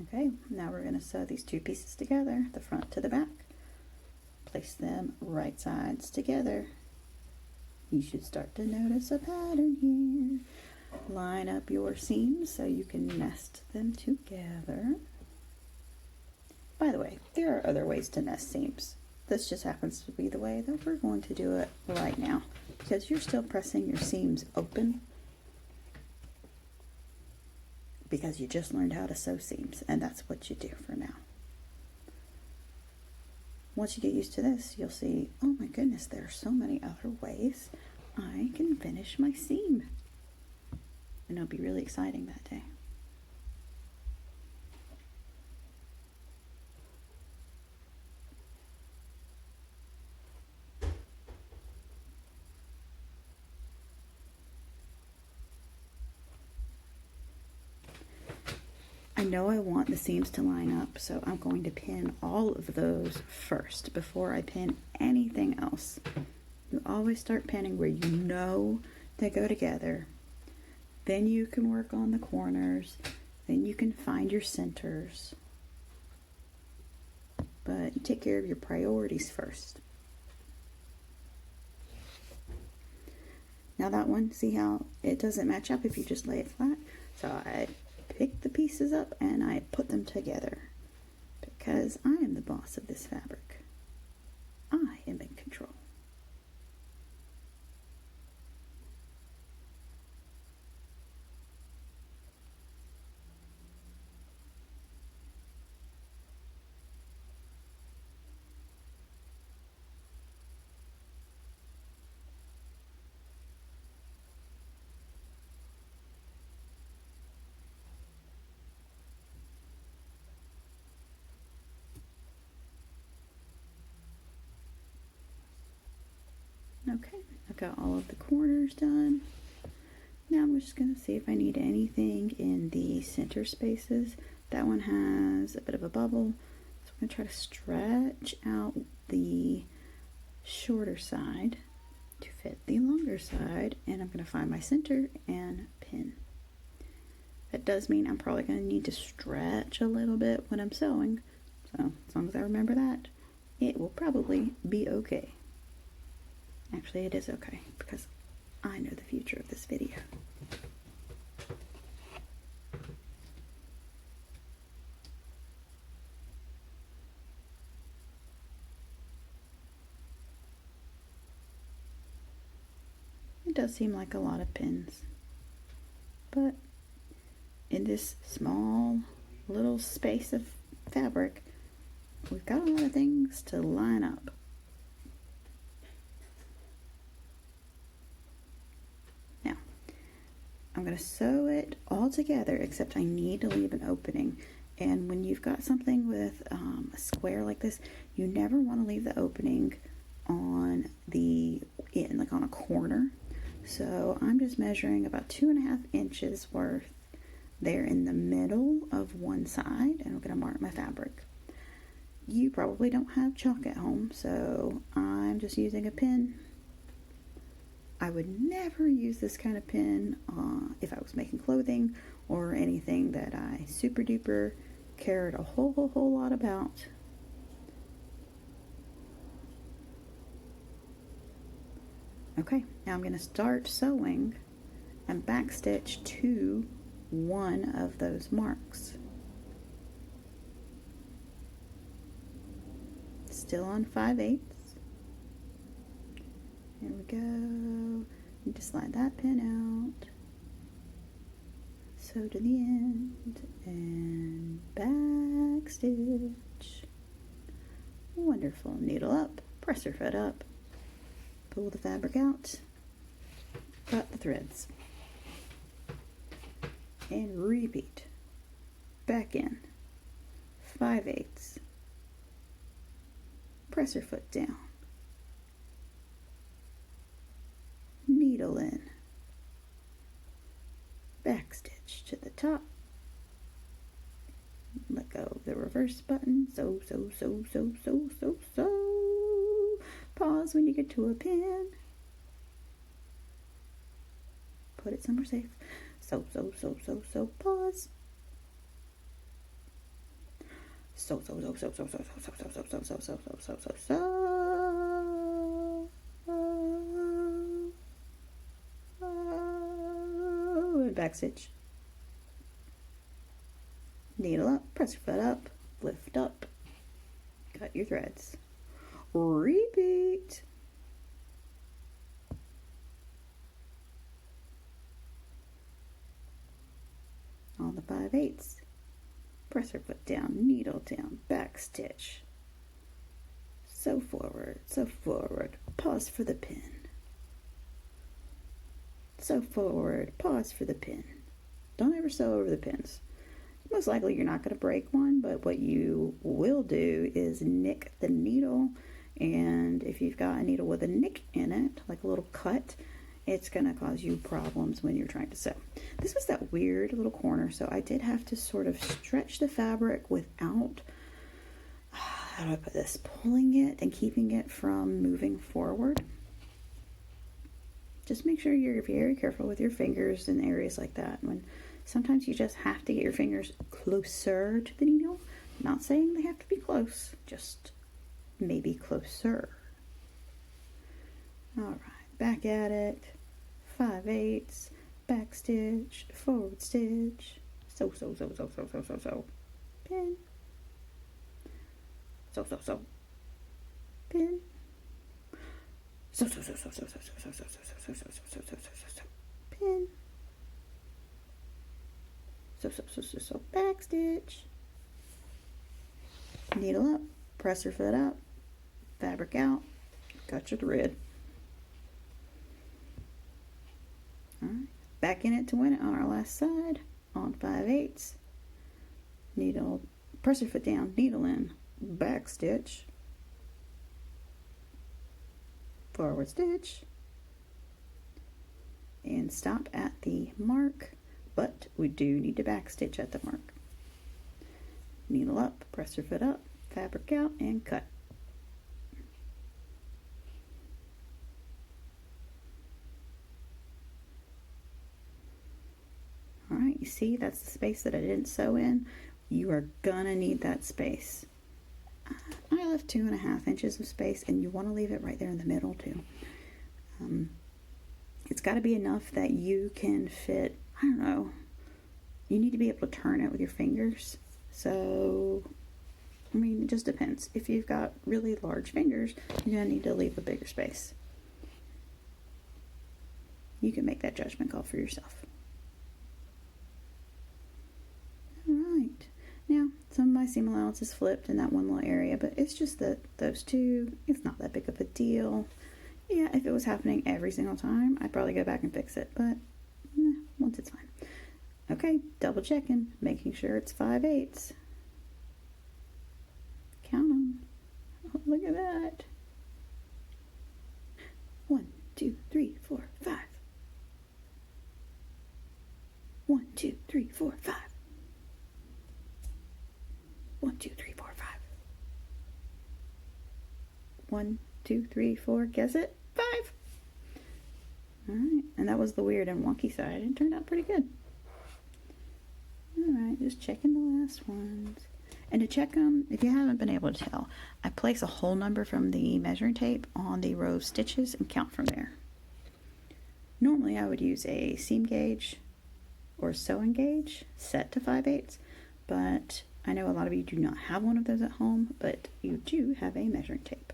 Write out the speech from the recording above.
Okay, now we're going to sew these two pieces together, the front to the back. Place them right sides together. You should start to notice a pattern here. Line up your seams so you can nest them together. By the way, there are other ways to nest seams. This just happens to be the way that we're going to do it right now, because you're still pressing your seams open because you just learned how to sew seams, and that's what you do for now. Once you get used to this, you'll see, oh my goodness, there are so many other ways I can finish my seam. And it'll be really exciting that day. I know I want the seams to line up, so I'm going to pin all of those first before I pin anything else. You always start pinning where you know they go together. Then you can work on the corners. Then you can find your centers. But you take care of your priorities first. Now that one, see how it doesn't match up if you just lay it flat? So I pick the pieces up and I put them together because I am the boss of this fabric. I am in control. Okay, I've got all of the corners done. Now I'm just going to see if I need anything in the center spaces. That one has a bit of a bubble, so I'm going to try to stretch out the shorter side to fit the longer side, and I'm going to find my center and pin. That does mean I'm probably going to need to stretch a little bit when I'm sewing, so as long as I remember that, it will probably be okay. Actually, it is okay, because I know the future of this video. It does seem like a lot of pins, but in this small little space of fabric, we've got a lot of things to line up. Now, I'm going to sew it all together, except I need to leave an opening. And when you've got something with a square like this, you never want to leave the opening on like on a corner. So I'm just measuring about 2.5 inches worth there in the middle of one side, and I'm going to mark my fabric. You probably don't have chalk at home, so I'm just using a pin. I would never use this kind of pin if I was making clothing or anything that I super duper cared a whole lot about. Okay, now I'm going to start sewing and backstitch to one of those marks. Still on 5/8. There we go. Need to slide that pin out. Sew to the end and backstitch. Wonderful. Needle up, presser foot up. Pull the fabric out, cut the threads, and repeat. Back in, 5/8, presser foot down, needle in, backstitch to the top, let go of the reverse button, sew. Pause when you get to a pin. Put it somewhere safe. Sew, pause. and back stitch. Needle up, press your foot up, lift up, cut your threads. Repeat. On the 5/8, press your foot down, needle down, back stitch. Sew forward, pause for the pin. Sew forward, pause for the pin. Don't ever sew over the pins. Most likely you're not going to break one, but what you will do is nick the needle, and if you've got a needle with a nick in it, like a little cut, it's going to cause you problems when you're trying to sew. This was that weird little corner, so I did have to sort of stretch the fabric without, how do I put this, pulling it and keeping it from moving forward. Just make sure you're very careful with your fingers in areas like that. When sometimes you just have to get your fingers closer to the needle. Not saying they have to be close, just maybe closer. All right, back at it. 5/8, back stitch, forward stitch, sew, pin, sew, pin, sew, pin, sew, back stitch, needle up, press your foot up, fabric out, cut your thread. Alright, back in it to win it on our last side, on 5/8, needle, press your foot down, needle in, back stitch, forward stitch, and stop at the mark, but we do need to back stitch at the mark. Needle up, press your foot up, fabric out, and cut. Alright, you see that's the space that I didn't sew in. You are gonna need that space. I left 2.5 inches of space, and you want to leave it right there in the middle too. It's got to be enough that you can fit, I don't know, you need to be able to turn it with your fingers. So, I mean, it just depends. If you've got really large fingers, you're going to need to leave a bigger space. You can make that judgment call for yourself. Alright, now some of my seam allowance is flipped in that one little area, but it's just that those two, it's not that big of a deal. Yeah, if it was happening every single time, I'd probably go back and fix it, but once it's fine. Okay, double checking, making sure it's 5/8. Count them. Oh, look at that. 1, 2, 3, 4, 5. 1, 2, 3, 4, 5. 1, 2, 3, 4, 5. 1, 2, 3, 4. Guess it. 5. All right, and that was the weird and wonky side. It turned out pretty good. All right, just checking the last ones. And to check them, if you haven't been able to tell, I place a whole number from the measuring tape on the row of stitches and count from there. Normally, I would use a seam gauge or sewing gauge set to 5/8, but I know a lot of you do not have one of those at home, but you do have a measuring tape.